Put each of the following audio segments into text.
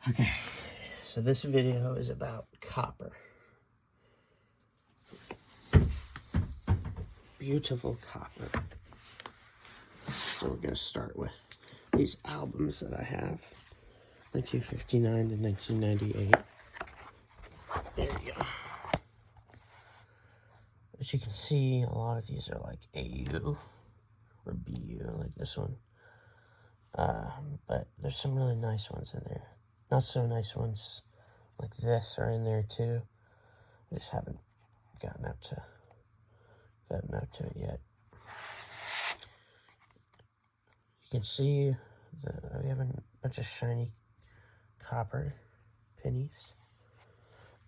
Okay, so this video is about copper. Beautiful copper. So we're going to start with these albums that I have. 1959 to 1998. There you go. As you can see, a lot of these are like AU or BU, like this one. But there's some really nice ones in there. Not so nice ones like this are in there too. I just haven't gotten up to it yet. You can see we have a bunch of shiny copper pennies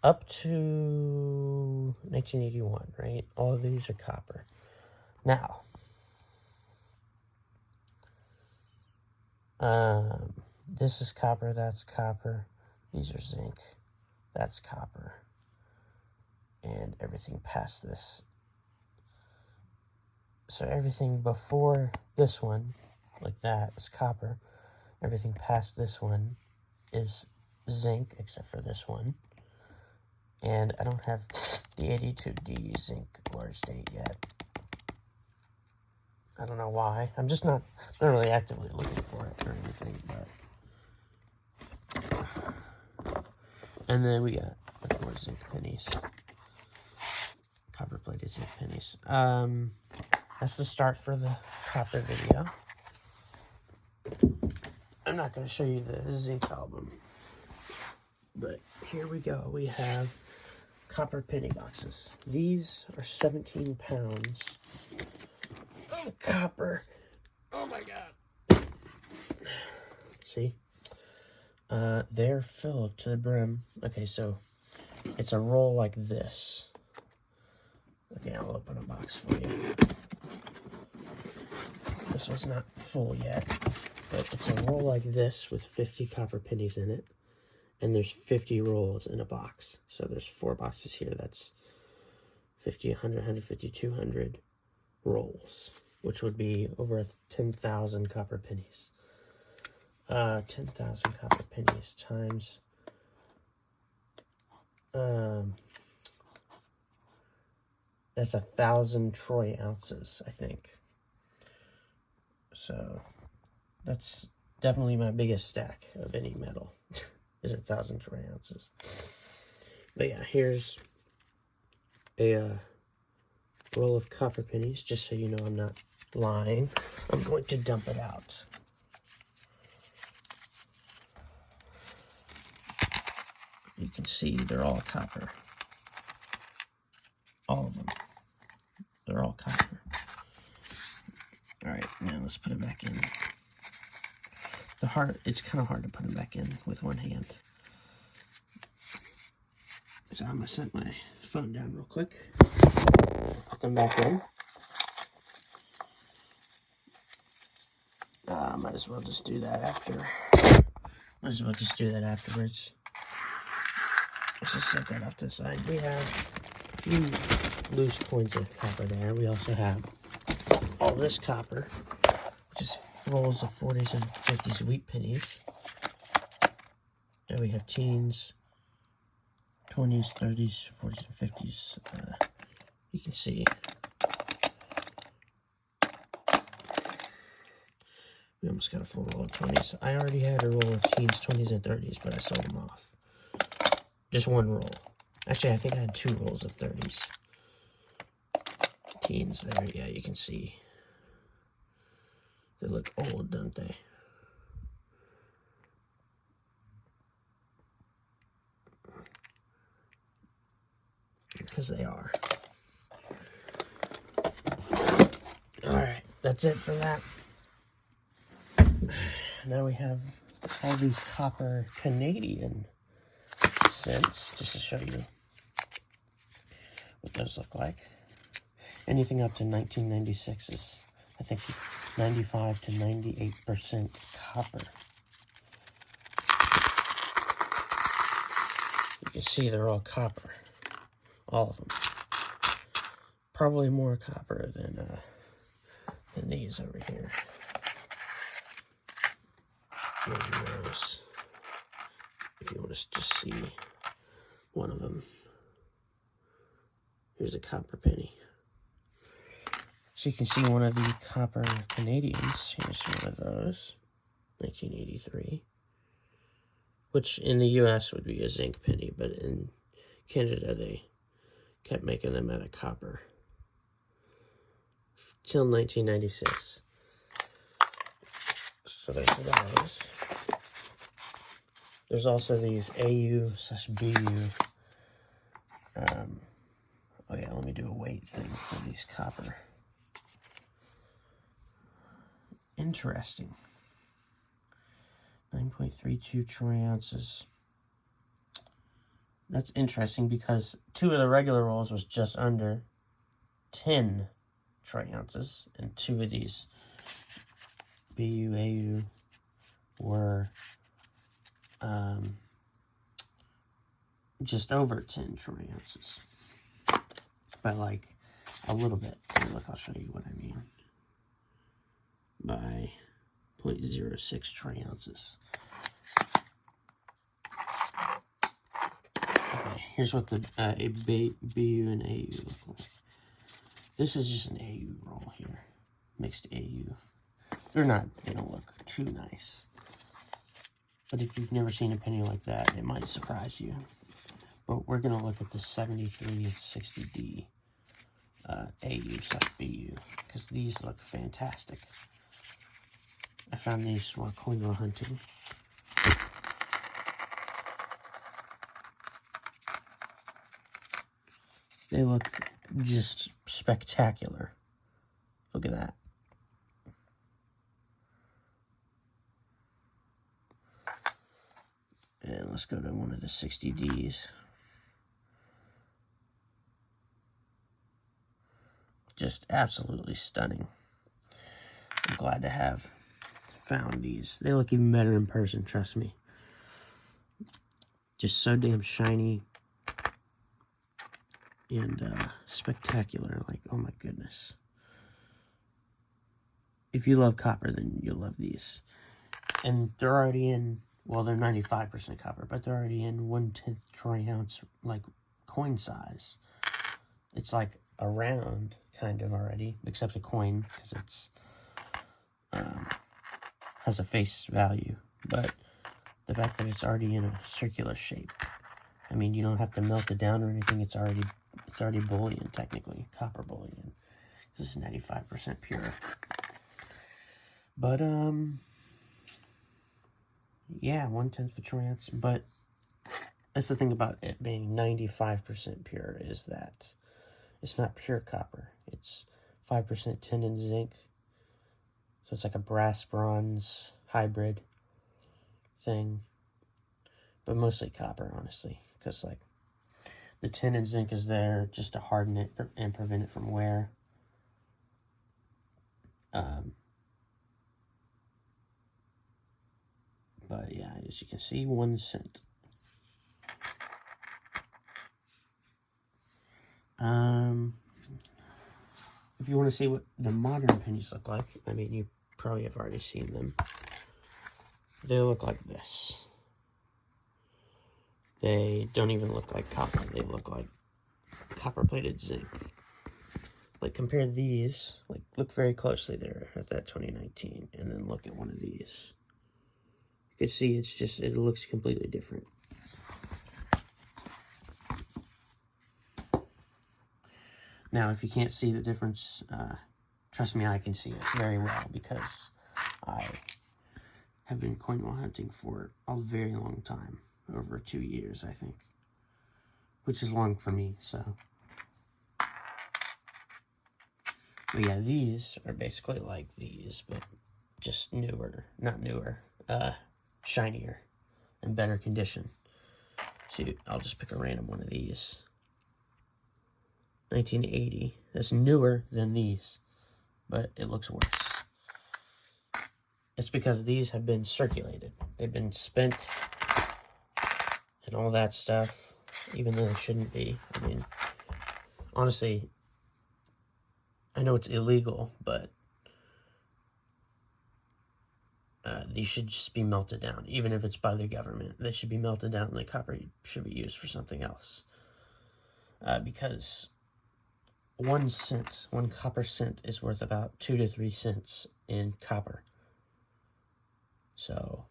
up to 1981, right? All of these are copper. Now, this is copper, that's copper. These are zinc, that's copper. And everything past this. So everything before this one, like that, is copper. Everything past this one is zinc, except for this one. And I don't have the 82D zinc large date yet. I don't know why. I'm just not really actively looking for it or anything, but. And then we got more zinc pennies. Copper plated zinc pennies. That's the start for the copper video. I'm not going to show you the zinc album. But here we go. We have copper penny boxes. These are 17 pounds of copper. Oh my god. See? They're filled to the brim. Okay, so it's a roll like this. Okay, I'll open a box for you. This one's not full yet, but it's a roll like this with 50 copper pennies in it. And there's 50 rolls in a box. So there's 4 boxes here. That's 50, 100, 150, 200 rolls, which would be over 10,000 copper pennies. 10,000 copper pennies times that's 1,000 troy ounces, I think. So that's definitely my biggest stack of any metal. Is 1,000 troy ounces. But yeah, here's a roll of copper pennies, just so you know I'm not lying. I'm going to dump it out. You can see they're all copper. All of them. They're all copper. Alright, now let's put it back in. It's kind of hard to put them back in with one hand. So I'm going to set my phone down real quick. Put them back in. Might as well just do that afterwards. Let's just set that off to the side. We have a few loose coins of copper there. We also have all this copper, which is rolls of 40s and 50s wheat pennies. And we have teens, 20s, 30s, 40s, and 50s. You can see. We almost got a full roll of 20s. I already had a roll of teens, 20s, and 30s, but I sold them off. Just one roll. Actually, I think I had 2 rolls of 30s. Teens there, yeah, you can see. They look old, don't they? Because they are. Alright, that's it for that. Now we have all these copper Canadian cents, just to show you what those look like. Anything up to 1996 is, I think, 95 to 98% copper. You can see they're all copper. All of them. Probably more copper than these over here. Maybe those. let's just see one of them. Here's a copper penny. So you can see one of the copper Canadians. Here's one of those, 1983. Which in the US would be a zinc penny, but in Canada they kept making them out of copper. Till 1996. So there's those. There's also these AU/BU. Oh yeah, let me do a weight thing for these copper. Interesting. 9.32 troy ounces. That's interesting because 2 of the regular rolls was just under 10 troy ounces, and 2 of these BU, AU were just over 10 troy ounces. By like a little bit. Here, look, I'll show you what I mean. By 0.06 troy ounces. Okay, here's what the BU and AU look like. This is just an AU roll here. Mixed AU. They don't look too nice. But if you've never seen a penny like that, it might surprise you. But we're going to look at the 7360D AU/BU, because these look fantastic. I found these while coin roll hunting. They look just spectacular. Look at that. And let's go to one of the 60Ds. Just absolutely stunning. I'm glad to have found these. They look even better in person, trust me. Just so damn shiny and spectacular. Like, oh my goodness. If you love copper, then you'll love these. And they're already in, well, they're 95% copper, but they're already in 1/10 troy ounce, like, coin size. It's like a round, kind of, already, except a coin, because it's has a face value. But the fact that it's already in a circular shape, I mean, you don't have to melt it down or anything. It's already bullion, technically, copper bullion. This is 95% pure. But yeah, 1/10 of a troy ounce. But that's the thing about it being 95% pure, is that it's not pure copper. It's 5% tin and zinc. So it's like a brass-bronze hybrid thing. But mostly copper, honestly. Because, like, the tin and zinc is there just to harden it and prevent it from wear. But, yeah, as you can see, 1 cent. If you want to see what the modern pennies look like, I mean, you probably have already seen them. They look like this. They don't even look like copper. They look like copper-plated zinc. Like, compare these. Like, look very closely there at that 2019, and then look at one of these. You can see it looks completely different. Now, if you can't see the difference, trust me, I can see it very well, because I have been coin roll hunting for a very long time. Over 2 years, I think. Which is long for me, so. But yeah, these are basically like these, but just newer. Not newer. Shinier. And better condition. So I'll just pick a random one of these. 1980. That's newer than these, but it looks worse. It's because these have been circulated. They've been spent and all that stuff, even though it shouldn't be. I mean, honestly, I know it's illegal, but these should just be melted down. Even if it's by the government, they should be melted down and the copper should be used for something else. Because 1 cent, 1 copper cent is worth about 2 to 3 cents in copper. So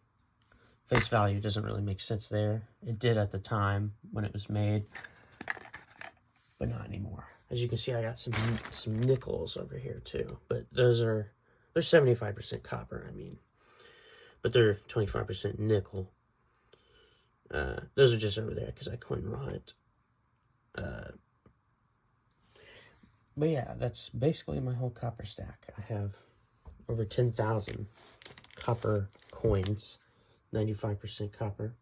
face value doesn't really make sense there. It did at the time when it was made, but not anymore. As you can see, I got some nickels over here too, but they're 75% copper, I mean, but they're 25% nickel. Those are just over there because I coin raw it. But yeah, that's basically my whole copper stack. I have over 10,000 copper coins, 95% copper.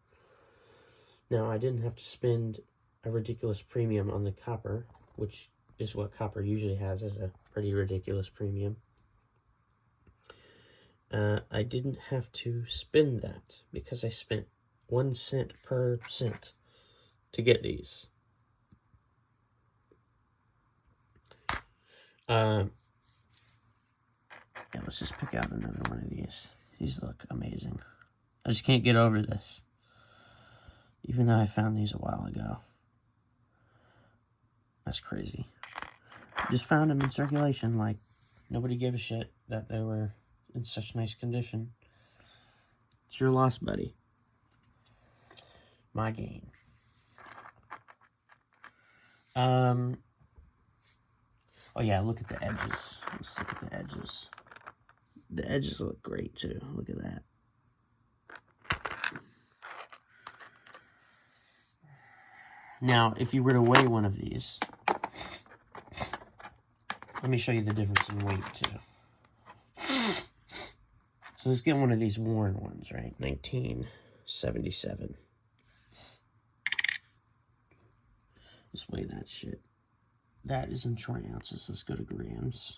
Now, I didn't have to spend a ridiculous premium on the copper, which is what copper usually has, as a pretty ridiculous premium. I didn't have to spend that because I spent 1 cent per cent to get these. Yeah, let's just pick out another one of these. These look amazing. I just can't get over this. Even though I found these a while ago. That's crazy. Just found them in circulation, like nobody gave a shit that they were in such nice condition. It's your loss, buddy. My gain. Oh yeah, look at the edges. Let's look at the edges. The edges look great too. Look at that. Now, if you were to weigh one of these, let me show you the difference in weight too. So let's get one of these worn ones, right? 1977. Let's weigh that shit. That is in troy ounces. Let's go to grams.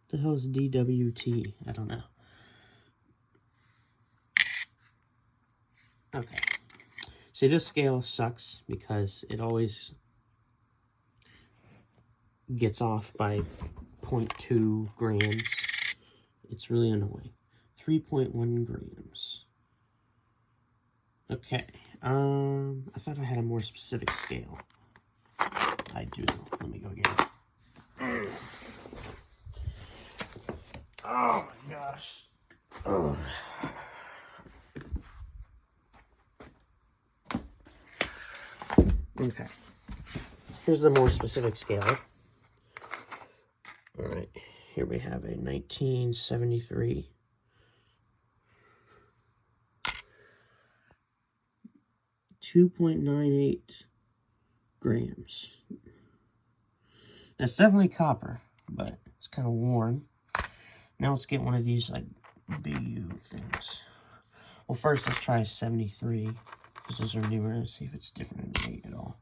The hell is DWT? I don't know. Okay. See, this scale sucks because it always gets off by 0.2 grams. It's really annoying. 3.1 grams. Okay. I thought I had a more specific scale. I do. Let me go get it. Oh my gosh. Oh. Okay. Here's the more specific scale. Alright. Here we have a 1973. 2.98 grams. That's definitely copper, but it's kind of worn. Now let's get one of these like BU things. Well, first let's try 73 because those are newer. Let's see if it's different in weight at all.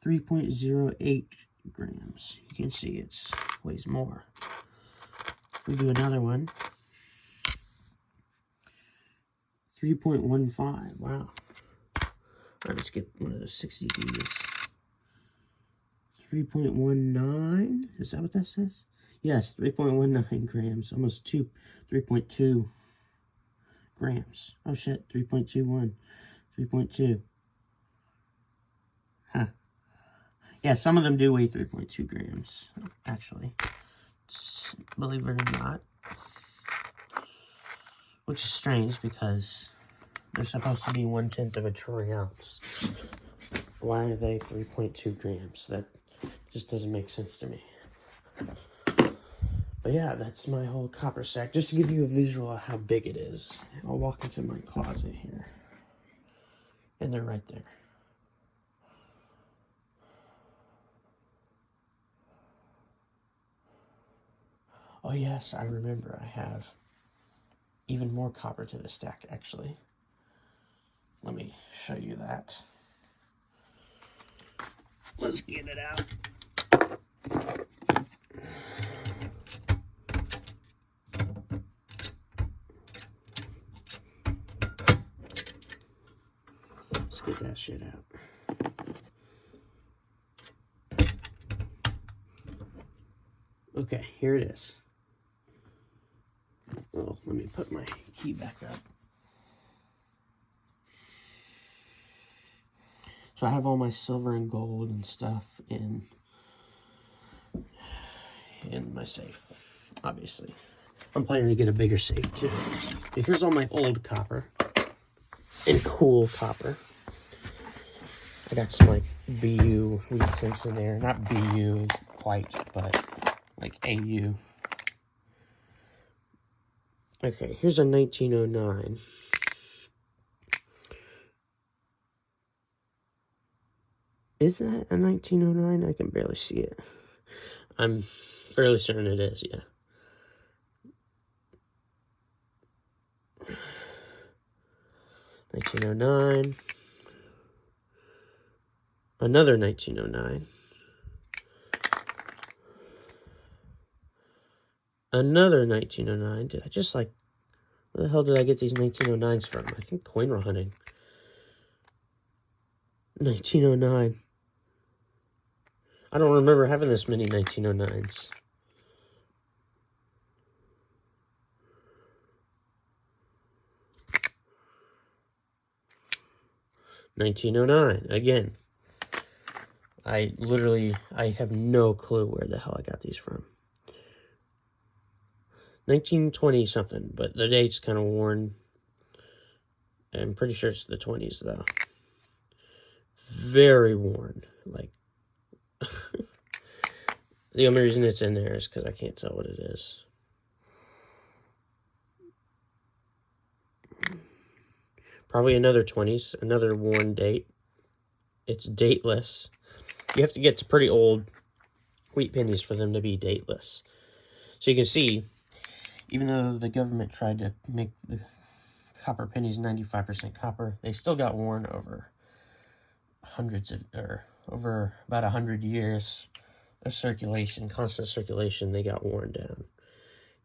3.08 grams. You can see it weighs more. If we do another one, 3.15. Wow. Alright, let's get one of those 60Ds. 3.19. Is that what that says? Yes, 3.19 grams. Almost 3.2 grams. Oh shit, 3.21. 3.2. Huh. Yeah, some of them do weigh 3.2 grams, actually. Believe it or not. Which is strange because they're supposed to be 1/10 of a troy ounce. Why are they 3.2 grams? That just doesn't make sense to me. But yeah, that's my whole copper stack. Just to give you a visual of how big it is. I'll walk into my closet here. And they're right there. Oh yes, I remember I have even more copper to the stack, actually. Let me show you that. Let's get it out. Let's get that shit out. Okay, here it is. Well, let me put my key back up. So I have all my silver and gold and stuff in my safe, obviously. I'm planning to get a bigger safe too. But here's all my old copper and cool copper. I got some like BU wheat cents in there. Not BU quite, but like AU. Okay, here's a 1909. Is that a 1909? I can barely see it. I'm fairly certain it is, yeah. $1909. Another 1909. Another 1909. Did I just like... Where the hell did I get these 1909s from? I think coin hunting. 1909. I don't remember having this many 1909s. $1909 again. I have no clue where the hell I got these from. 1920 something, but the date's kind of worn. I'm pretty sure it's the 20s though. Very worn. Like, the only reason it's in there is because I can't tell what it is. Probably another 20s, another worn date. It's dateless. You have to get to pretty old wheat pennies for them to be dateless. So you can see, even though the government tried to make the copper pennies 95% copper, they still got worn over over about 100 years of circulation, constant circulation. They got worn down.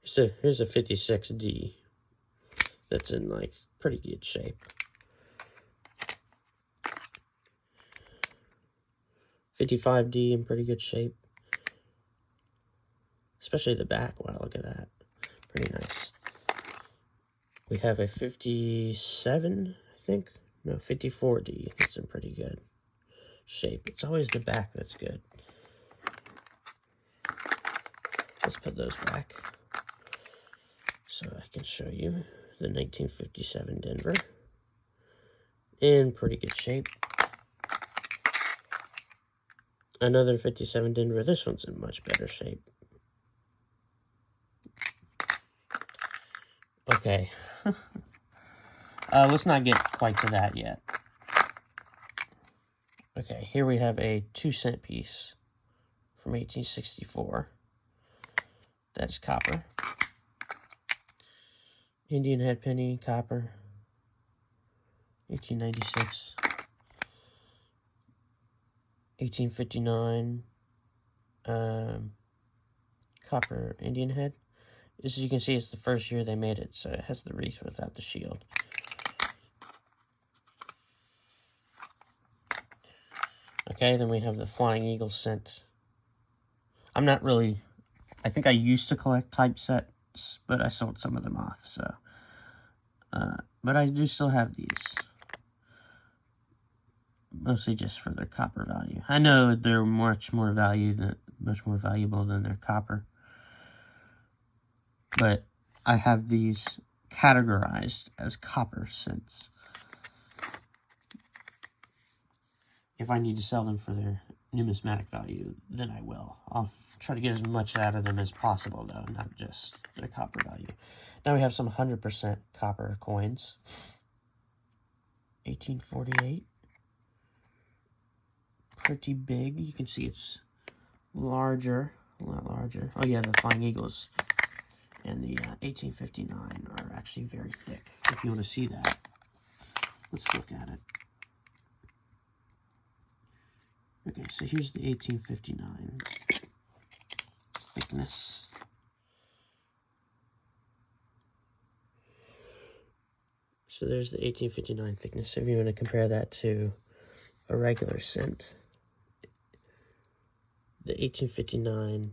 So here's a 56D that's in like pretty good shape. 55D in pretty good shape. Especially the back. Wow, look at that. Pretty nice. We have a 57, I think. No, 54D. It's in pretty good shape. It's always the back that's good. Let's put those back so I can show you the 1957 Denver. In pretty good shape. Another 57 Denver. This one's in much better shape. Okay. Let's not get quite to that yet. Okay, here we have a 2-cent piece from 1864. That's copper. Indian head penny, copper. 1896. 1859. Copper Indian head. As you can see, it's the first year they made it, so it has the wreath without the shield. Okay, then we have the Flying Eagle cent. I'm not really... I think I used to collect typesets, but I sold some of them off, so... but I do still have these. Mostly just for their copper value. I know they're much more valuable than their copper. But I have these categorized as copper cents. If I need to sell them for their numismatic value, then I will. I'll try to get as much out of them as possible, though, not just their copper value. Now we have some 100% copper coins. 1848. Pretty big. You can see it's larger, a lot larger. Oh yeah, the Flying Eagles and the 1859 are actually very thick. If you want to see that, let's look at it. Okay, so here's the 1859 thickness. So there's the 1859 thickness. If you want to compare that to a regular cent, the 1859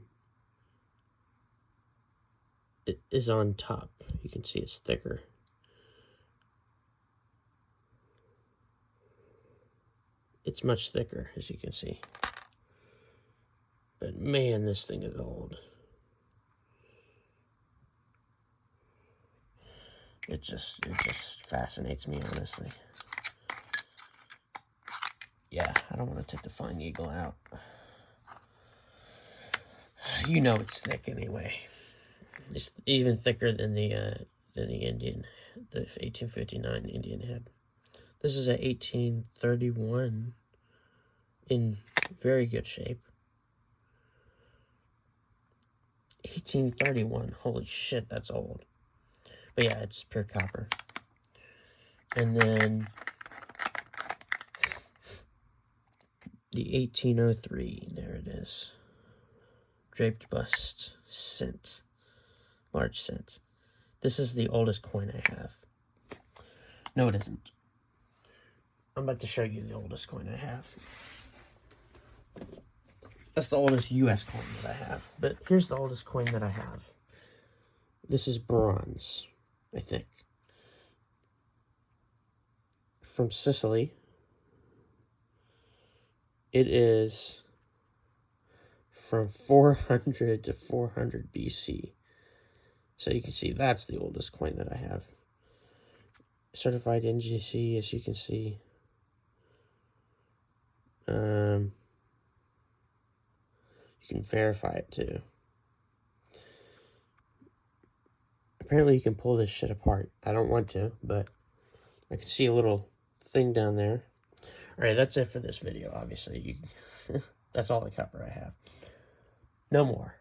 is on top. You can see it's thicker. It's much thicker, as you can see. But man, this thing is old. It just fascinates me, honestly. Yeah, I don't want to take the Flying Eagle out. You know it's thick anyway. It's even thicker than the Indian, the 1859 Indian head. This is a 1831 in very good shape. 1831, holy shit, that's old. But yeah, it's pure copper. And then the 1803, there it is. Draped bust, cent, large cent. This is the oldest coin I have. No, it isn't. I'm about to show you the oldest coin I have. That's the oldest U.S. coin that I have. But here's the oldest coin that I have. This is bronze, I think. From Sicily. It is from 400 to 400 BC. So you can see that's the oldest coin that I have. Certified NGC, as you can see. You can verify it too. Apparently you can pull this shit apart. I don't want to, but I can see a little thing down there. Alright, that's it for this video, obviously. That's all the copper I have. No more.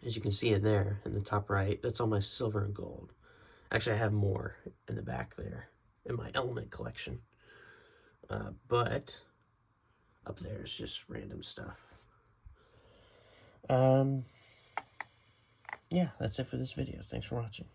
As you can see in there, in the top right, that's all my silver and gold. Actually, I have more in the back there, in my element collection. But up there is just random stuff. Yeah, that's it for this video. Thanks for watching.